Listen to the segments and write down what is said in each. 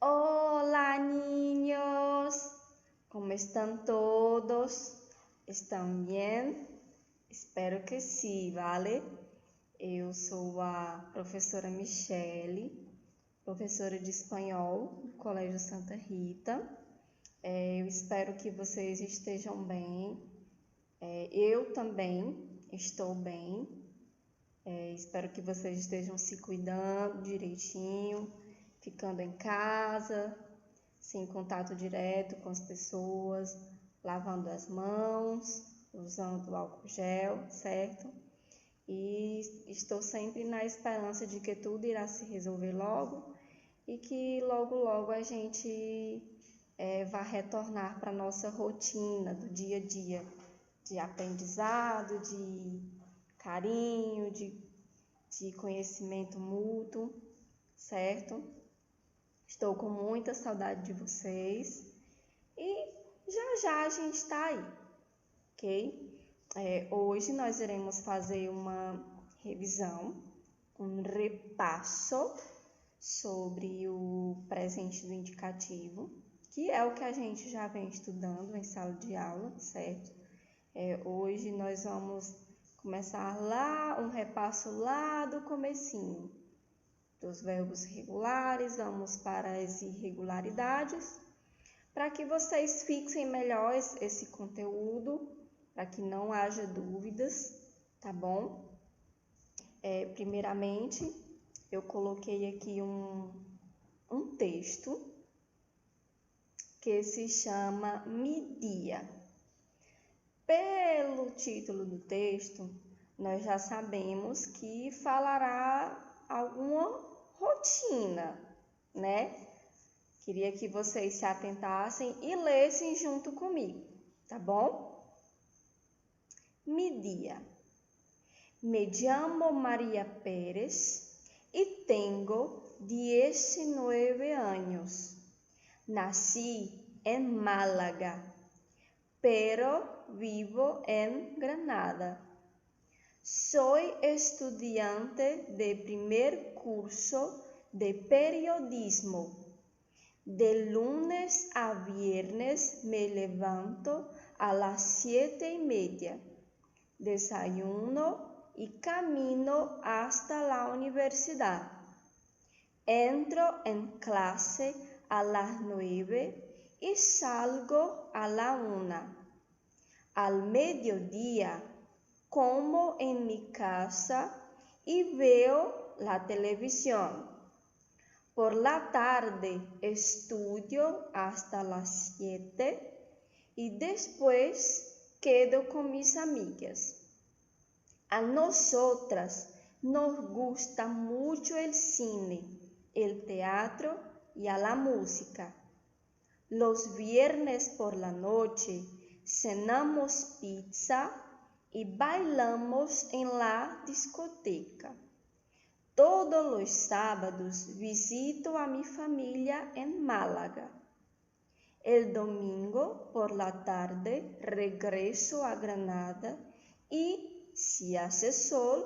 Hola niños, ¿cómo están todos? ¿Estão bem? Espero que sim, vale? Eu sou a professora Michele, professora de espanhol do Colégio Santa Rita. Eu espero que vocês estejam bem. Eu também estou bem. Espero que vocês estejam se cuidando direitinho, ficando em casa, sem contato direto com as pessoas, lavando as mãos, usando álcool gel, certo? E estou sempre na esperança de que tudo irá se resolver logo e que logo a gente vá retornar para a nossa rotina do dia a dia, de aprendizado, de carinho, de conhecimento mútuo, certo? Estou com muita saudade de vocês e já a gente está aí, ok? Hoje nós iremos fazer uma revisão, um repasso sobre o presente do indicativo, que é o que a gente já vem estudando em sala de aula, certo? Hoje nós vamos começar um repasso lá do comecinho dos verbos regulares, vamos para as irregularidades, para que vocês fixem melhor esse conteúdo, para que não haja dúvidas, tá bom? Primeiramente, eu coloquei aqui um texto que se chama Me Dia. Pelo título do texto, nós já sabemos que falará alguma rotina, né? Queria que vocês se atentassem e lessem junto comigo, tá bom? Mi dia. Me llamo María Pérez y tengo 19 años. Nací en Málaga, pero vivo en Granada. Soy estudiante de primer curso de periodismo. De lunes a viernes me levanto a las 7:30. Desayuno y camino hasta la universidad. Entro en clase a las 9 y salgo a la 1. Al mediodía como en mi casa y veo la televisión. Por la tarde estudio hasta las 7 y después quedo con mis amigas. A nosotras nos gusta mucho el cine, el teatro y a la música. Los viernes por la noche cenamos pizza y bailamos en la discoteca. Todos los sábados visito a mi familia en Málaga. El domingo por la tarde regreso a Granada y, si hace sol,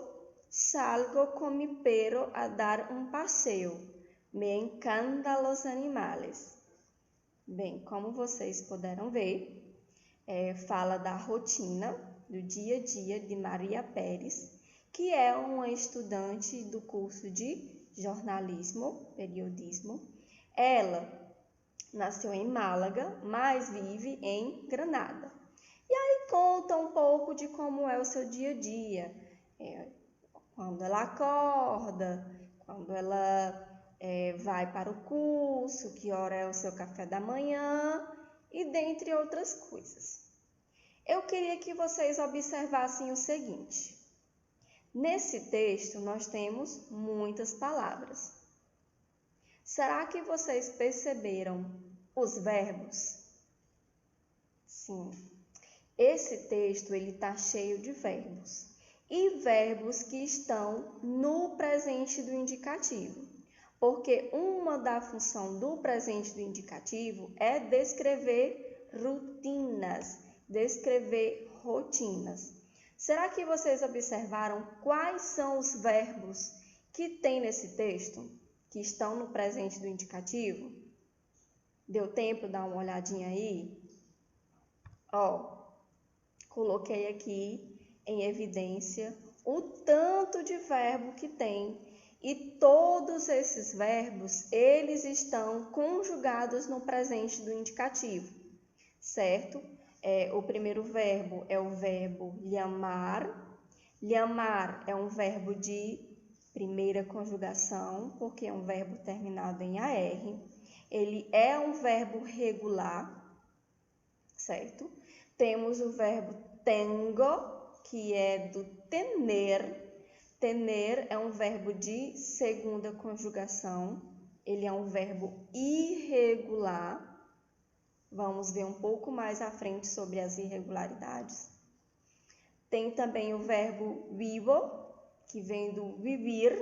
salgo con mi perro a dar un paseo. Me encantan los animales. Bem, como vocês puderam ver, fala da rotina do dia a dia de María Pérez, que é uma estudante do curso de jornalismo, periodismo. Ela nasceu em Málaga, mas vive em Granada. E aí conta um pouco de como é o seu dia a dia, quando ela acorda, quando ela vai para o curso, que hora é o seu café da manhã e dentre outras coisas. Eu queria que vocês observassem o seguinte. Nesse texto, nós temos muitas palavras. Será que vocês perceberam os verbos? Sim. Esse texto está cheio de verbos. E verbos que estão no presente do indicativo. Porque uma da função do presente do indicativo é descrever rotinas, descrever rotinas. Será que vocês observaram quais são os verbos que tem nesse texto, que estão no presente do indicativo? Deu tempo de dar uma olhadinha aí? Ó, coloquei aqui em evidência o tanto de verbo que tem. E todos esses verbos, eles estão conjugados no presente do indicativo, certo? O primeiro verbo é o verbo llamar. Llamar é um verbo de primeira conjugação, porque é um verbo terminado em AR. Ele é um verbo regular, certo? Temos o verbo tengo, que é do tener. Tener é um verbo de segunda conjugação. Ele é um verbo irregular. Vamos ver um pouco mais à frente sobre as irregularidades. Tem também o verbo vivo, que vem do vivir.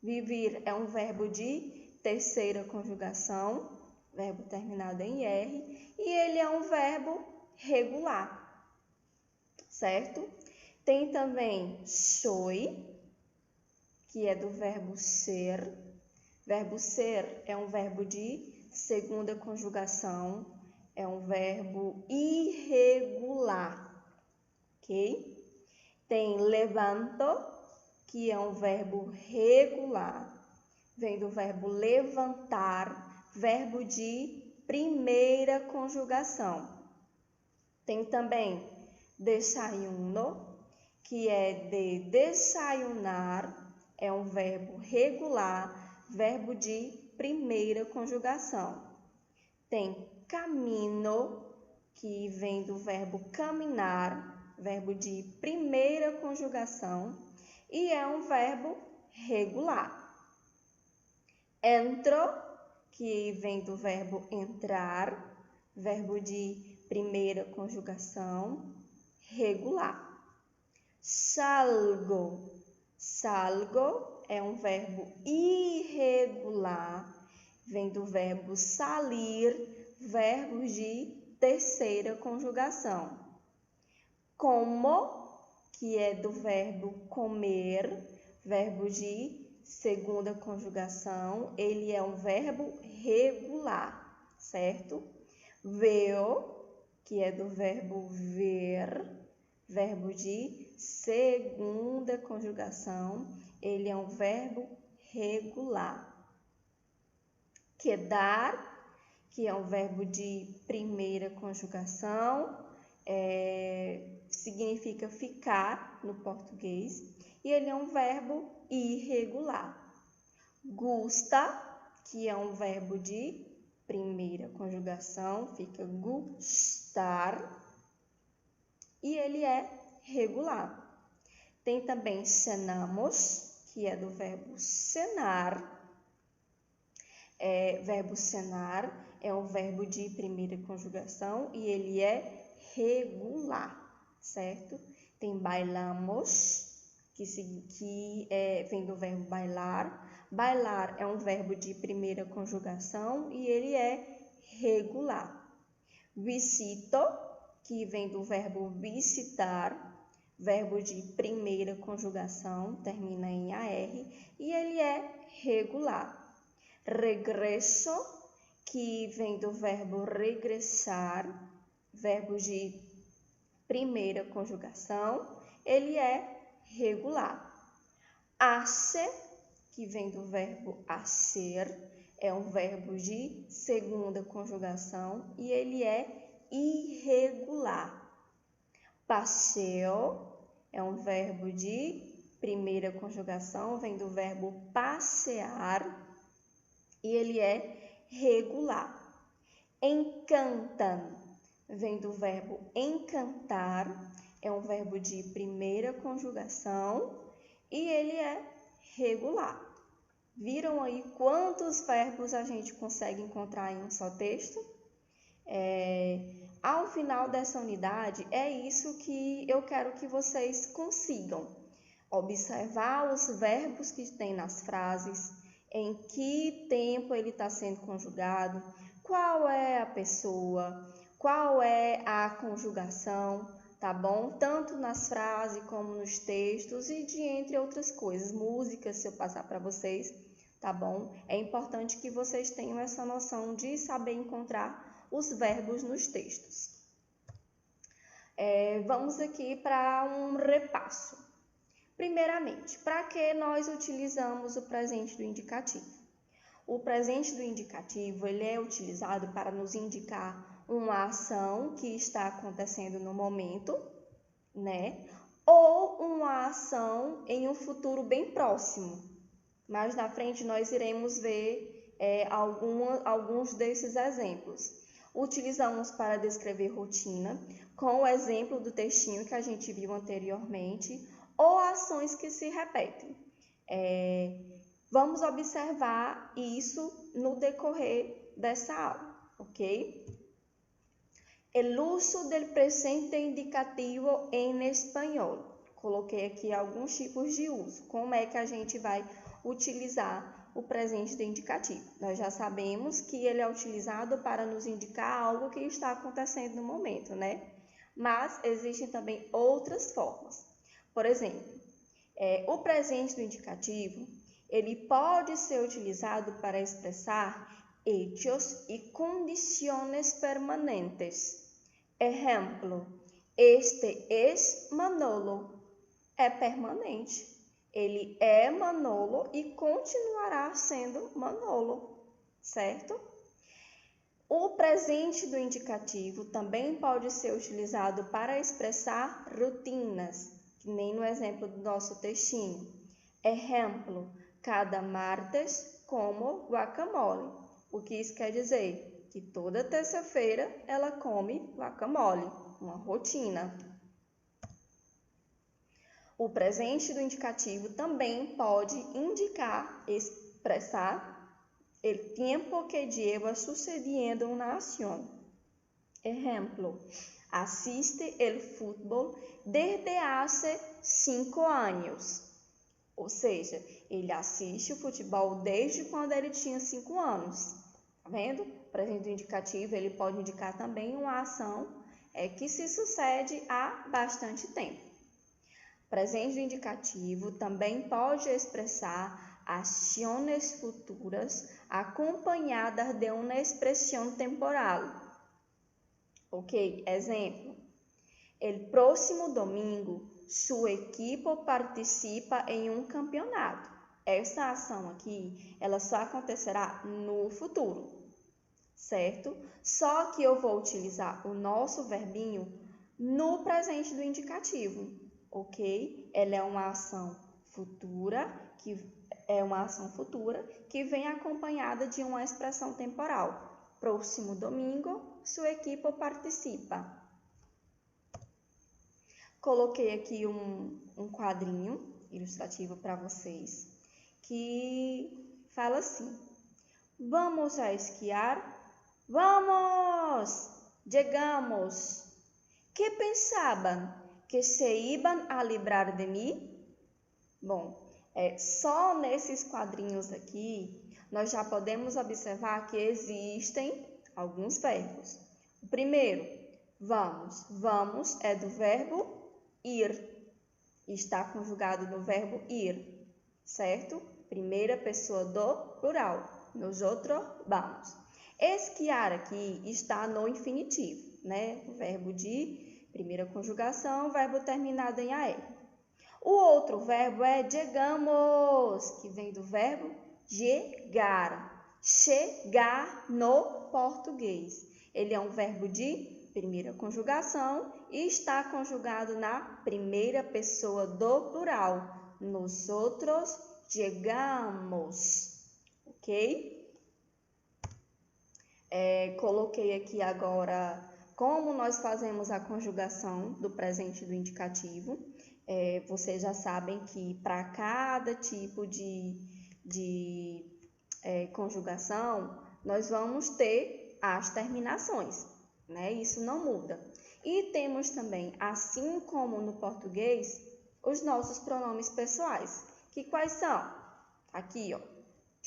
Vivir é um verbo de terceira conjugação, verbo terminado em R, e ele é um verbo regular, certo? Tem também soy, que é do verbo ser. Verbo ser é um verbo de segunda conjugação, é um verbo irregular, ok? Tem levanto, que é um verbo regular, vem do verbo levantar, verbo de primeira conjugação. Tem também desayuno, que é de desayunar, é um verbo regular, verbo de primeira conjugação. Tem camino, que vem do verbo caminhar, verbo de primeira conjugação, e é um verbo regular. Entro, que vem do verbo entrar, verbo de primeira conjugação, regular. Salgo. Salgo é um verbo irregular, vem do verbo salir, verbo de terceira conjugação. Como, que é do verbo comer, verbo de segunda conjugação, ele é um verbo regular, certo? Veo, que é do verbo ver, verbo de segunda conjugação, ele é um verbo regular. Quedar, que é um verbo de primeira conjugação, significa ficar no português, e ele é um verbo irregular. Gusta, que é um verbo de primeira conjugação, fica gustar, e ele é regular. Tem também cenamos, que é do verbo cenar. Verbo cenar é um verbo de primeira conjugação e ele é regular, certo? Tem bailamos, que vem do verbo bailar. Bailar é um verbo de primeira conjugação e ele é regular. Visito, que vem do verbo visitar, verbo de primeira conjugação, termina em AR, e ele é regular. Regresso, que vem do verbo regressar, verbo de primeira conjugação, ele é regular. Hace, que vem do verbo hacer, é um verbo de segunda conjugação e ele é irregular. Passeio é um verbo de primeira conjugação, vem do verbo passear e ele é regular. Encantam vem do verbo encantar, é um verbo de primeira conjugação e ele é regular. Viram aí quantos verbos a gente consegue encontrar em um só texto? Ao final dessa unidade, é isso que eu quero que vocês consigam. Observar os verbos que tem nas frases, em que tempo ele está sendo conjugado, qual é a pessoa, qual é a conjugação, tá bom? Tanto nas frases como nos textos e de entre outras coisas, músicas, se eu passar para vocês, tá bom? É importante que vocês tenham essa noção de saber encontrar os verbos nos textos. Vamos aqui para um repasso. Primeiramente, para que nós utilizamos o presente do indicativo? O presente do indicativo, ele é utilizado para nos indicar uma ação que está acontecendo no momento, né? Ou uma ação em um futuro bem próximo. Mais na frente nós iremos ver alguns desses exemplos. Utilizamos para descrever rotina, com o exemplo do textinho que a gente viu anteriormente, ou ações que se repetem. Vamos observar isso no decorrer dessa aula, ok? El uso del presente indicativo en español. Coloquei aqui alguns tipos de uso. Como é que a gente vai utilizar o presente do indicativo? Nós já sabemos que ele é utilizado para nos indicar algo que está acontecendo no momento, né? Mas existem também outras formas. Por exemplo, o presente do indicativo, ele pode ser utilizado para expressar hechos e condiciones permanentes. Exemplo, este es Manolo. É permanente. Ele é Manolo e continuará sendo Manolo, certo? O presente do indicativo também pode ser utilizado para expressar rotinas, que nem no exemplo do nosso textinho. Exemplo, cada martes como guacamole. O que isso quer dizer? Que toda terça-feira ela come guacamole, uma rotina. O presente do indicativo também pode indicar, expressar el tiempo que lleva sucediendo una acción. Ejemplo, asiste el fútbol desde hace 5 años. Ou seja, ele assiste o futebol desde quando ele tinha 5 anos. Tá vendo? O presente indicativo, ele pode indicar também uma ação que se sucede há bastante tempo. O presente indicativo também pode expressar ações futuras acompanhadas de uma expressão temporal. Ok? Exemplo, el próximo domingo, sua equipe participa em um campeonato. Essa ação aqui, ela só acontecerá no futuro, certo? Só que eu vou utilizar o nosso verbinho no presente do indicativo, ok? Ela é uma ação futura, que vem acompanhada de uma expressão temporal. Próximo domingo, sua equipe participa. Coloquei aqui um quadrinho ilustrativo para vocês, que fala assim: vamos a esquiar? Vamos! Chegamos! Que pensavam? Que se iban a livrar de mim? Bom, só nesses quadrinhos aqui, nós já podemos observar que existem alguns verbos. O primeiro, vamos. Vamos é do verbo ir. Está conjugado no verbo ir, certo? Primeira pessoa do plural. Nosotros vamos. Esquiar aqui está no infinitivo, né? O verbo de primeira conjugação, verbo terminado em AR. O outro verbo é chegamos, que vem do verbo chegar. Chegar no português. Ele é um verbo de primeira conjugação e está conjugado na primeira pessoa do plural. Nosotros chegamos, ok? Coloquei aqui agora como nós fazemos a conjugação do presente do indicativo. Vocês já sabem que para cada tipo de conjugação, nós vamos ter as terminações, né? Isso não muda. E temos também, assim como no português, os nossos pronomes pessoais. Que quais são? Aqui, ó.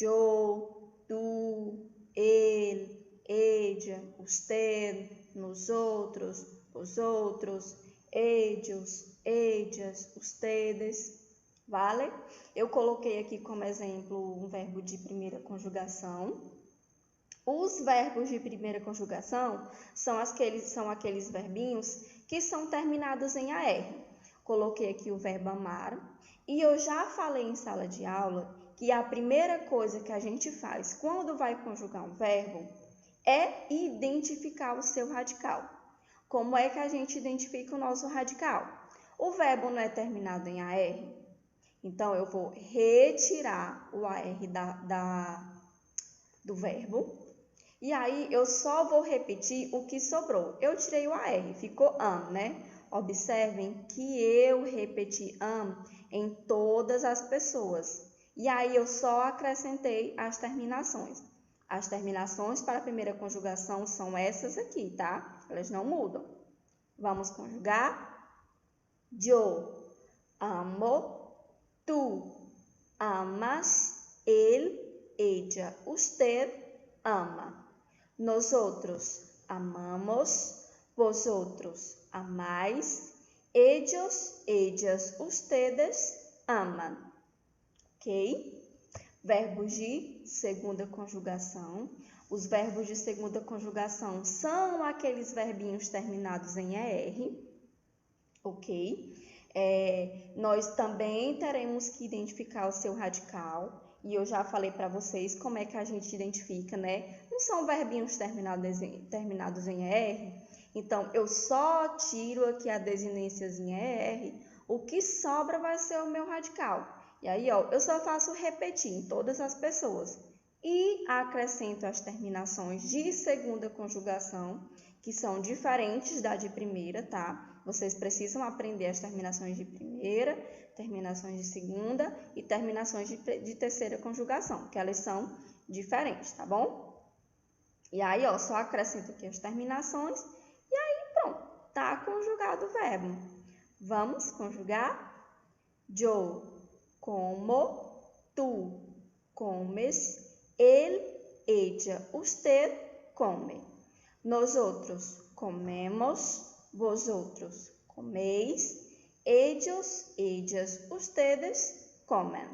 Eu, tu, ele, ella, usted, nosotros, vosotros, ellos, ellas, ustedes. vale? Eu coloquei aqui como exemplo um verbo de primeira conjugação. Os verbos de primeira conjugação são aqueles verbinhos que são terminados em AR. Coloquei aqui o verbo amar e eu já falei em sala de aula que a primeira coisa que a gente faz quando vai conjugar um verbo é identificar o seu radical. Como é que a gente identifica o nosso radical? O verbo não é terminado em AR, então eu vou retirar o AR do verbo. E aí, eu só vou repetir o que sobrou. Eu tirei o AR, ficou am, né? Observem que eu repeti am em todas as pessoas. E aí, eu só acrescentei as terminações. As terminações para a primeira conjugação são essas aqui, tá? Elas não mudam. Vamos conjugar. Yo amo, tu amas, él, ella, usted ama. Nosotros amamos, vosotros amáis, ellos, ellas, ustedes amam. Ok? Verbos de segunda conjugação. Os verbos de segunda conjugação são aqueles verbinhos terminados em ER. Ok? Nós também teremos que identificar o seu radical. E eu já falei para vocês como é que a gente identifica, né? Não são verbinhos terminados em ER. Então, eu só tiro aqui a desinênciazinha ER. O que sobra vai ser o meu radical. E aí, ó, eu só faço repetir em todas as pessoas. E acrescento as terminações de segunda conjugação, que são diferentes da de primeira, tá? Vocês precisam aprender as terminações de primeira, terminações de segunda e terminações de terceira conjugação, que elas são diferentes, tá bom? E aí, ó, só acrescento aqui as terminações e aí pronto, tá conjugado o verbo. Vamos conjugar? Yo como, tu comes, él, ella, usted come. Nosotros comemos, vosotros coméis, ellos, ellas, ustedes comen.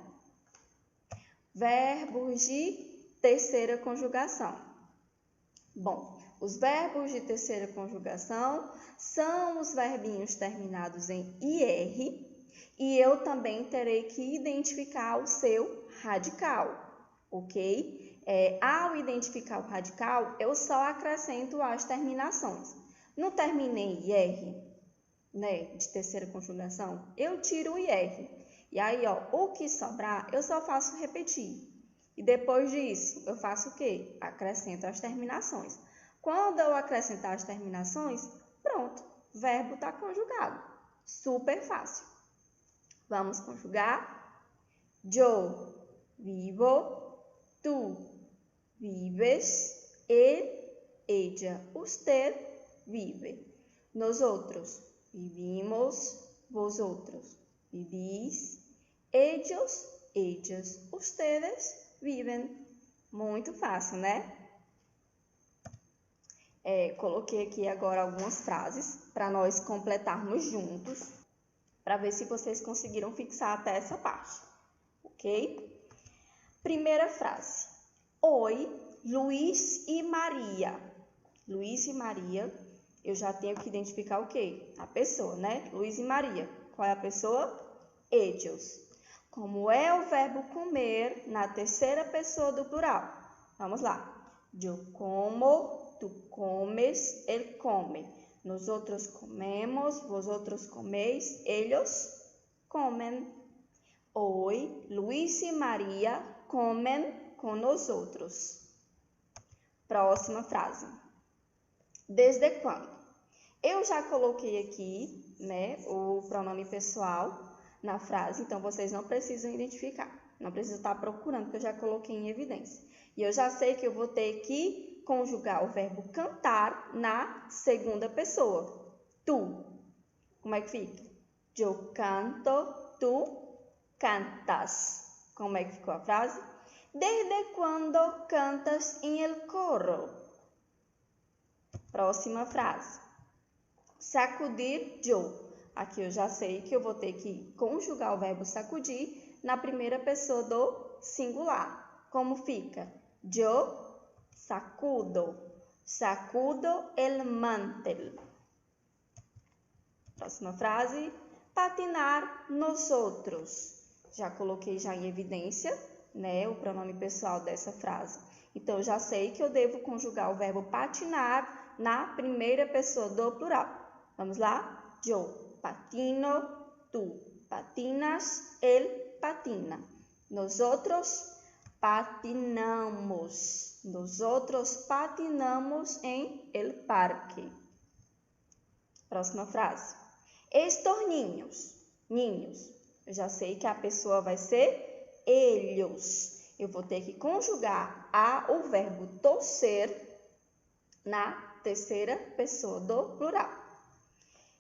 Verbos de terceira conjugação. Bom, os verbos de terceira conjugação são os verbinhos terminados em IR e eu também terei que identificar o seu radical, ok? Ao identificar o radical, eu só acrescento as terminações. Não terminei IR, né, de terceira conjugação, eu tiro o IR. E aí, ó, o que sobrar, eu só faço repetir. E depois disso, eu faço o quê? Acrescento as terminações. Quando eu acrescentar as terminações, pronto, o verbo está conjugado. Super fácil. Vamos conjugar. Yo vivo, tu vives, él, ella, usted vive. Nosotros vivimos, vosotros vivís, ellos, ellas, ustedes viven. Muito fácil, né? Coloquei aqui agora algumas frases para nós completarmos juntos, para ver se vocês conseguiram fixar até essa parte, ok? Primeira frase. Oi, Luiz e Maria. Luiz e Maria, eu já tenho que identificar o quê? A pessoa, né? Luiz e Maria. Qual é a pessoa? Ellos. Como é o verbo comer na terceira pessoa do plural? Vamos lá. Yo como, tu comes, él come. Nosotros comemos, vosotros coméis, ellos comen. Hoy, Luis y María comen con nosotros. Próxima frase. Desde quando? Eu já coloquei aqui, né, o pronome pessoal na frase, então vocês não precisam identificar. Não precisam estar procurando, porque eu já coloquei em evidência. E eu já sei que eu vou ter que conjugar o verbo cantar na segunda pessoa. Tu. Como é que fica? Eu canto, tu cantas. Como é que ficou a frase? Desde quando cantas em el coro? Próxima frase. Sacudir yo. aqui eu já sei que eu vou ter que conjugar o verbo sacudir na primeira pessoa do singular. Como fica? Yo sacudo. Sacudo el mantel. Próxima frase. Patinar nosotros. Já coloquei já em evidência, né, o pronome pessoal dessa frase. Então, já sei que eu devo conjugar o verbo patinar na primeira pessoa do plural. Vamos lá? Yo patino, tú patinas, él patina. Nosotros patinamos. Nosotros patinamos en el parque. Próxima frase. Estos niños. Niños. Eu já sei que a pessoa vai ser ellos. Eu vou ter que conjugar o verbo toser na terceira pessoa do plural.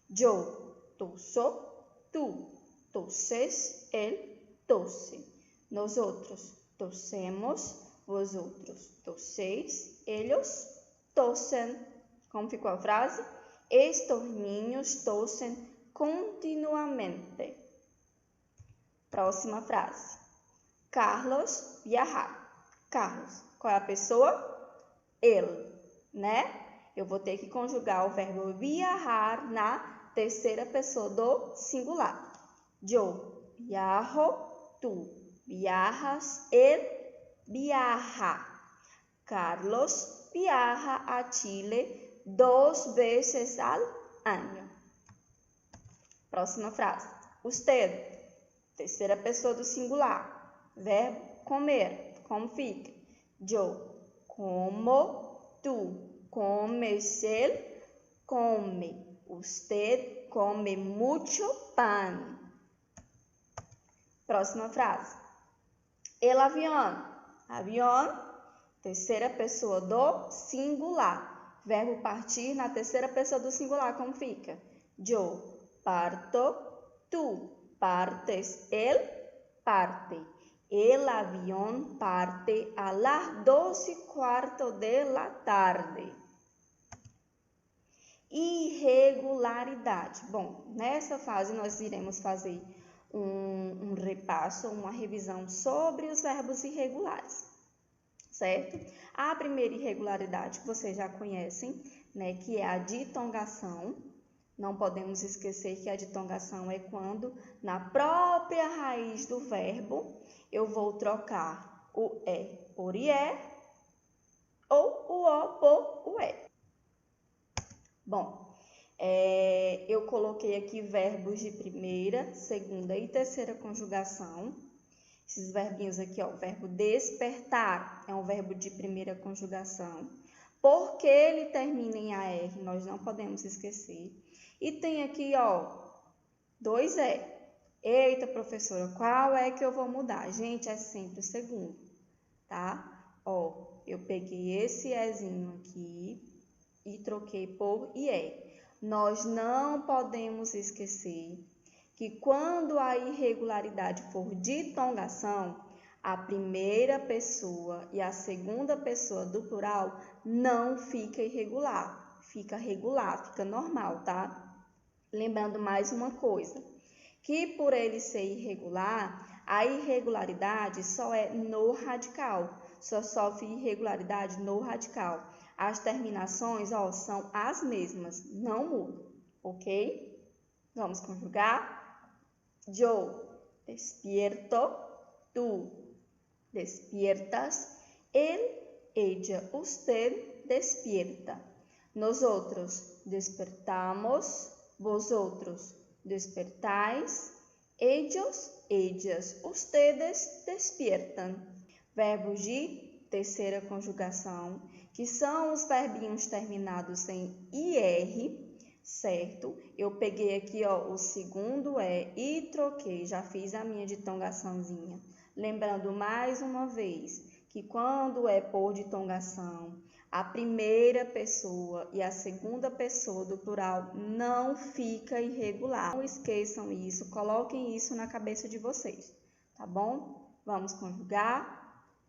Yo toso, tú toses, él tose. Nosotros tosemos, vosotros toseis, ellos tosen. Como ficou a frase? Estos niños tosen continuamente. Próxima frase. Carlos viajar. Carlos, qual é a pessoa? Ele, né? Eu vou ter que conjugar o verbo viajar na terceira pessoa do singular. Yo viajo, tú viajas, él viaja. Carlos viaja a Chile 2 veces al año. Próxima frase. Usted, terceira pessoa do singular. Verbo comer. Como fica? Yo como, tú comes, él come. Usted come mucho pan. Próxima frase. El avión. Avión, terceira pessoa do singular. Verbo partir na terceira pessoa do singular. Como fica? Yo parto, tú partes, él parte. El avión parte a las 2:15 de la tarde. Irregularidade. Bom, nessa fase nós iremos fazer um repasso, uma revisão sobre os verbos irregulares, certo? A primeira irregularidade que vocês já conhecem, né, que é a ditongação. Não podemos esquecer que a ditongação é quando, na própria raiz do verbo, eu vou trocar o E por IE ou o O por UE. Bom, eu coloquei aqui verbos de primeira, segunda e terceira conjugação. Esses verbinhos aqui, ó, o verbo despertar é um verbo de primeira conjugação. Porque ele termina em AR, nós não podemos esquecer. E tem aqui, ó, 2 E. Eita, professora, qual é que eu vou mudar? Gente, é sempre o segundo, tá? Ó, eu peguei esse Ezinho aqui e troquei por IE. Nós não podemos esquecer que quando a irregularidade for ditongação, a primeira pessoa e a segunda pessoa do plural não fica irregular, fica regular, fica normal, tá? Lembrando mais uma coisa, que por ele ser irregular, a irregularidade só é no radical, só sofre irregularidade no radical. As terminações, ó, são as mesmas, não mudam, ok? Vamos conjugar. Yo despierto, tú despiertas, él, ella, usted despierta. Nosotros despertamos, vosotros despertáis, ellos, ellas, ustedes despiertan. Verbos de terceira conjugação, que são os verbinhos terminados em IR, certo? Eu peguei aqui, ó, o segundo E e troquei, já fiz a minha ditongaçãozinha. Lembrando mais uma vez que quando é por ditongação, a primeira pessoa e a segunda pessoa do plural não fica irregular. Não esqueçam isso, coloquem isso na cabeça de vocês, tá bom? Vamos conjugar.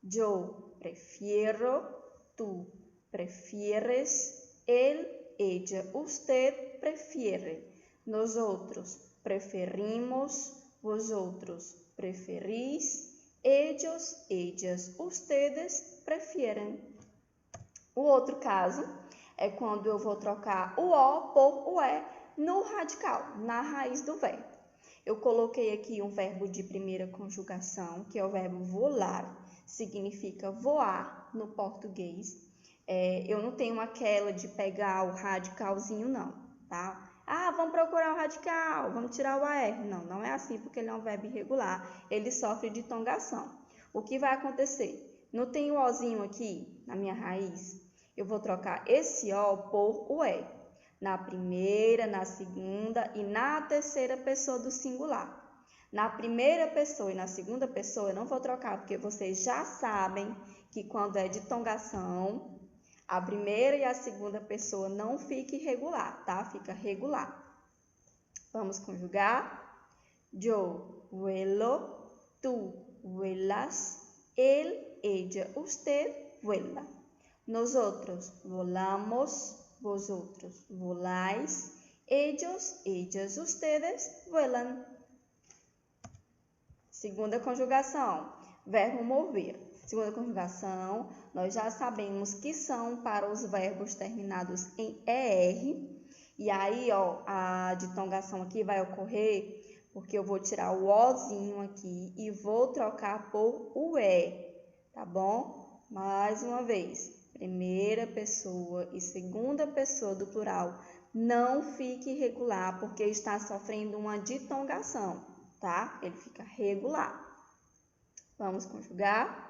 Yo prefiero, tú prefieres, él, ella, usted prefiere. Nosotros preferimos, vosotros preferís, ellos, ellas, ustedes prefieren. O outro caso é quando eu vou trocar o O por o E no radical, na raiz do verbo. Eu coloquei aqui um verbo de primeira conjugação, que é o verbo volar, significa voar no português. Eu não tenho aquela de pegar o radicalzinho não, tá? Ah, vamos procurar o radical, vamos tirar o AR. Não, não é assim porque ele é um verbo irregular, ele sofre de tongação. O que vai acontecer? Não tem o Ozinho aqui na minha raiz? Eu vou trocar esse O por o E, na primeira, na segunda e na terceira pessoa do singular. Na primeira pessoa e na segunda pessoa eu não vou trocar, porque vocês já sabem que quando é de tongação, a primeira e a segunda pessoa não fica irregular, tá? Fica regular. Vamos conjugar. Yo vuelo, tú vuelas, él, ella, usted vuela. Nosotros volamos, vosotros voláis, ellos, ellas, ustedes vuelan. Segunda conjugação, verbo mover. Segunda conjugação, nós já sabemos que são para os verbos terminados em ER. E aí, ó, a ditongação aqui vai ocorrer porque eu vou tirar o Ozinho aqui e vou trocar por o E, tá bom? Mais uma vez, primeira pessoa e segunda pessoa do plural não fique irregular porque está sofrendo uma ditongação, tá? Ele fica regular. Vamos conjugar.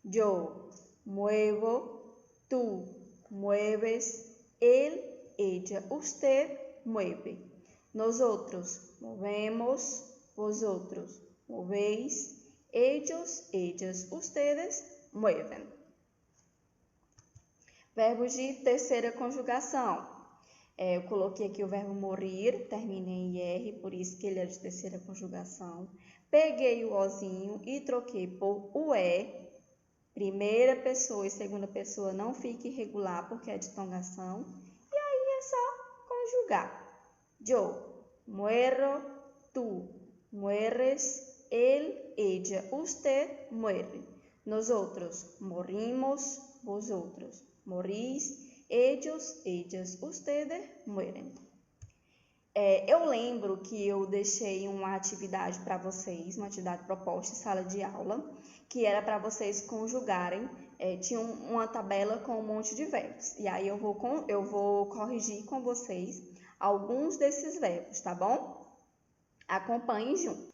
Yo muevo, tú mueves, él, ella, usted mueve. Nosotros movemos, vosotros movéis, ellos, ellas, ustedes mueven. Verbos de terceira conjugação. Eu coloquei aqui o verbo morir, termina em IR, por isso que ele é de terceira conjugação. Peguei o Ozinho e troquei por o E. Primeira pessoa e segunda pessoa não fica irregular porque é de tongação. E aí é só conjugar. Yo muero, tú mueres, él, ella, usted muere. Nosotros morimos, vosotros morís, ellos, ellas, ustedes mueren. Eu lembro que eu deixei uma atividade para vocês, uma atividade proposta em sala de aula, que era para vocês conjugarem, tinha uma tabela com um monte de verbos. E aí eu vou corrigir com vocês alguns desses verbos, tá bom? Acompanhem junto.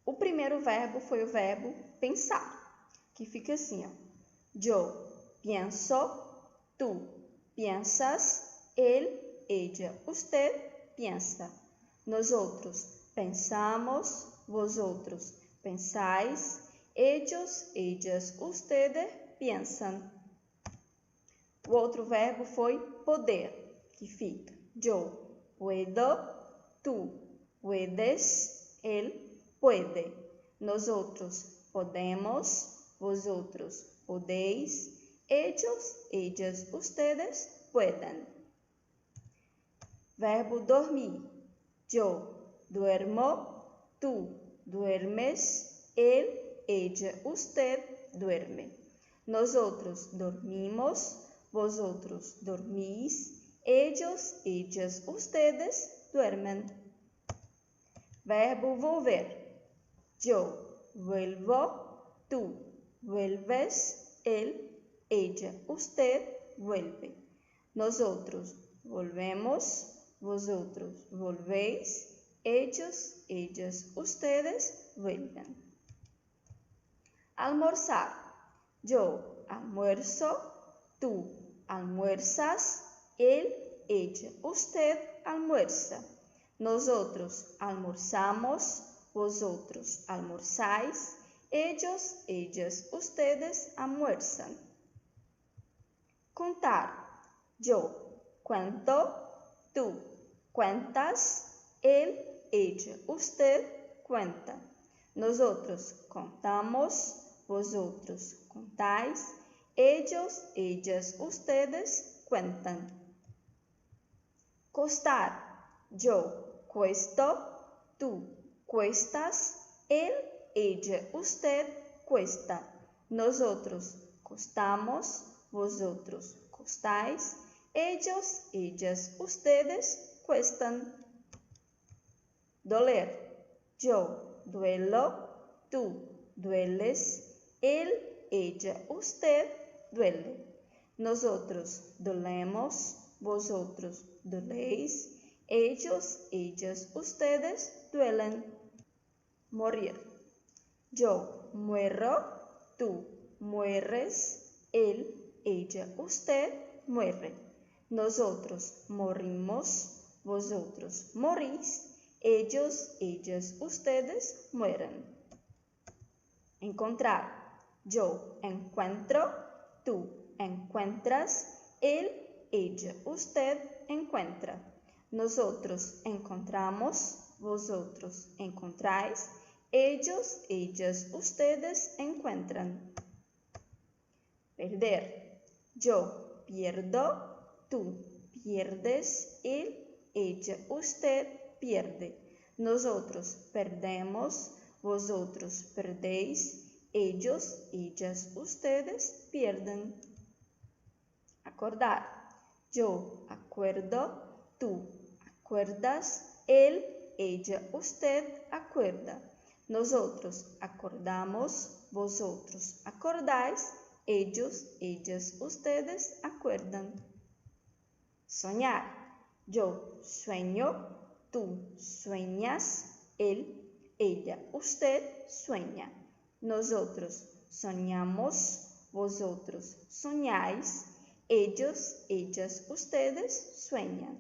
O primeiro verbo foi o verbo pensar, que fica assim, ó. Yo pienso, tú piensas, él, ella, usted piensa. Nosotros pensamos, vosotros pensáis, ellos, ellas, ustedes piensan. O outro verbo foi poder, que fica yo puedo, tú puedes, él puede. Nosotros podemos, vosotros podéis, ellos, ellas, ustedes pueden. Verbo dormir. Yo duermo, tú duermes, él, ella, usted duerme. Nosotros dormimos, vosotros dormís, ellos, ellas, ustedes duermen. Verbo volver. Yo vuelvo, tú vuelves, él, ella, usted vuelve. Nosotros volvemos, vosotros volvéis, ellos, ellas, ustedes vuelven. Almorzar. Yo almuerzo, tú almuerzas, él, ella, usted almuerza. Nosotros almorzamos, vosotros almorzáis, ellos, ellas, ustedes almuerzan. Contar. Yo cuento, tú cuentas, él, ella, usted cuenta. Nosotros contamos, vosotros contáis, ellos, ellas, ustedes cuentan. Costar. Yo cuesto, tú cuestas, él, ella, usted cuesta. Nosotros costamos, vosotros costáis, ellos, ellas, ustedes cuestan. Doler. Yo duelo, tú dueles, él, ella, usted duele. Nosotros dolemos, vosotros doléis, ellos, ellas, ustedes duelen. Morir. Yo muero, tú mueres, él, ella, usted muere. Nosotros morimos, vosotros morís, ellos, ellas, ustedes mueren. Encontrar. Yo encuentro, tú encuentras, él, ella, usted encuentra. Nosotros encontramos, vosotros encontráis, ellos, ellas, ustedes encuentran. Perder. Yo pierdo, tú pierdes, él, ella, usted pierde. Nosotros perdemos, vosotros perdéis, ellos, ellas, ustedes pierden. Acordar. Yo acuerdo, tú acuerdas, él, ella, usted acuerda. Nosotros acordamos, vosotros acordáis, ellos, ellas, ustedes acuerdan. Soñar. Yo sueño, tú sueñas, él, ella, usted sueña. Nosotros soñamos, vosotros soñáis, ellos, ellas, ustedes sueñan.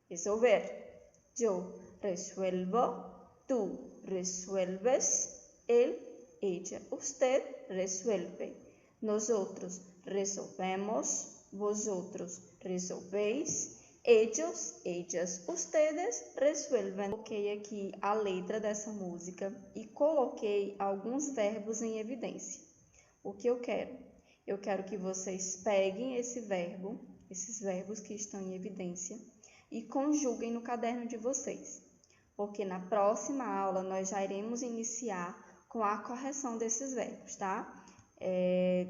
Resolver. Yo resuelvo, tú resuelves, él, ella, usted resuelve. Nosotros resolvemos, vosotros resolvéis, ellos, ellas, ustedes resuelven. Coloquei aqui a letra dessa música e coloquei alguns verbos em evidência. O que eu quero? Eu quero que vocês peguem esses verbos que estão em evidência, e conjuguem no caderno de vocês, porque na próxima aula nós já iremos iniciar com a correção desses verbos, tá?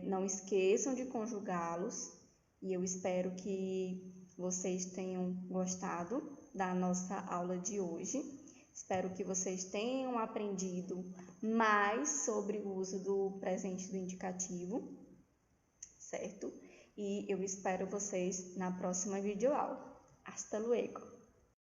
Não esqueçam de conjugá-los, e eu espero que vocês tenham gostado da nossa aula de hoje. Espero que vocês tenham aprendido mais sobre o uso do presente do indicativo, certo? E eu espero vocês na próxima videoaula. Hasta luego!